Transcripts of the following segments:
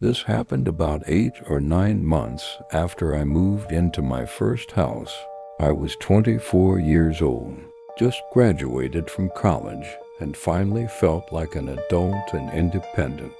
This happened about 8 or 9 months after I moved into my first house. I was 24 years old, just graduated from college, and finally felt like an adult and independent.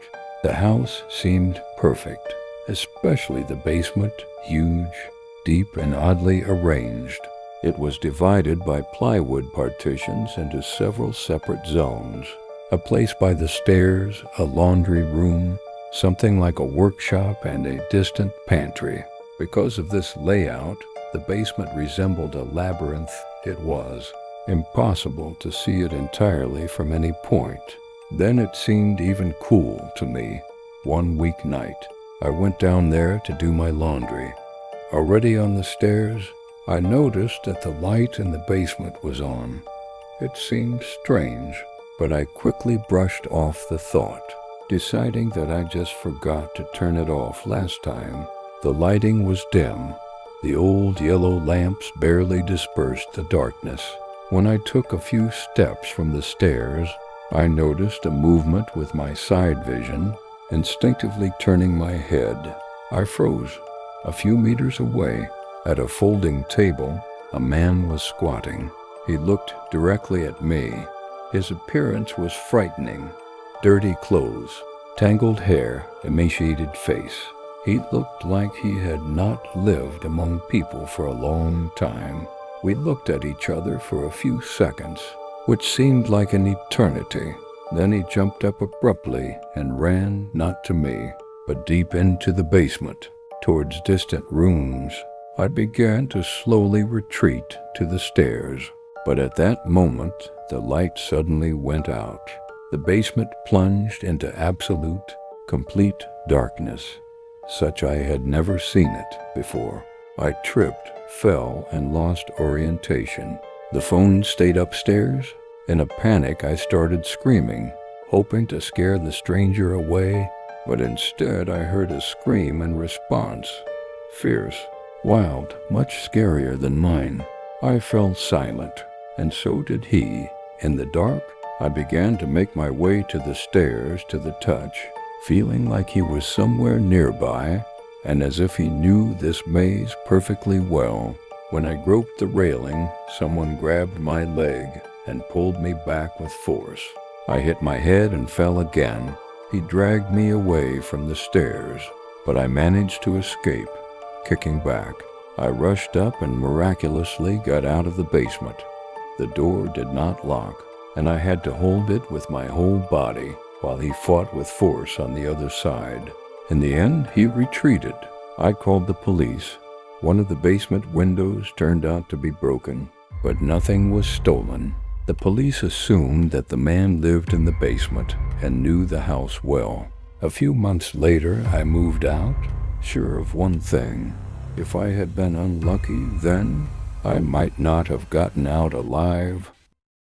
The house seemed perfect, especially the basement, huge, deep, and oddly arranged. It was divided by plywood partitions into several separate zones. A place by the stairs, a laundry room, something like a workshop, and a distant pantry. Because of this layout, the basement resembled a labyrinth. It was impossible to see it entirely from any point. Then it seemed even cool to me. One weeknight, I went down there to do my laundry. Already on the stairs, I noticed that the light in the basement was on. It seemed strange, but I quickly brushed off the thought, deciding that I just forgot to turn it off last time. The lighting was dim. The old yellow lamps barely dispersed the darkness. When I took a few steps from the stairs, I noticed a movement with my side vision. Instinctively turning my head, I froze. A few meters away, at a folding table, a man was squatting. He looked directly at me. His appearance was frightening. Dirty clothes, tangled hair, emaciated face. He looked like he had not lived among people for a long time. We looked at each other for a few seconds, which seemed like an eternity. Then he jumped up abruptly and ran, not to me, but deep into the basement, towards distant rooms. I began to slowly retreat to the stairs, but at that moment, the light suddenly went out. The basement plunged into absolute, complete darkness, such I had never seen it before. I tripped, fell, and lost orientation. The phone stayed upstairs. In a panic, I started screaming, hoping to scare the stranger away, but instead I heard a scream in response. Fierce, wild, much scarier than mine. I fell silent, and so did he. In the dark, I began to make my way to the stairs to the touch, feeling like he was somewhere nearby, and as if he knew this maze perfectly well. When I groped the railing, someone grabbed my leg and pulled me back with force. I hit my head and fell again. He dragged me away from the stairs, but I managed to escape, kicking back. I rushed up and miraculously got out of the basement. The door did not lock, and I had to hold it with my whole body while he fought with force on the other side. In the end, he retreated. I called the police. One of the basement windows turned out to be broken, but nothing was stolen. The police assumed that the man lived in the basement and knew the house well. A few months later, I moved out, sure of one thing. If I had been unlucky then, I might not have gotten out alive.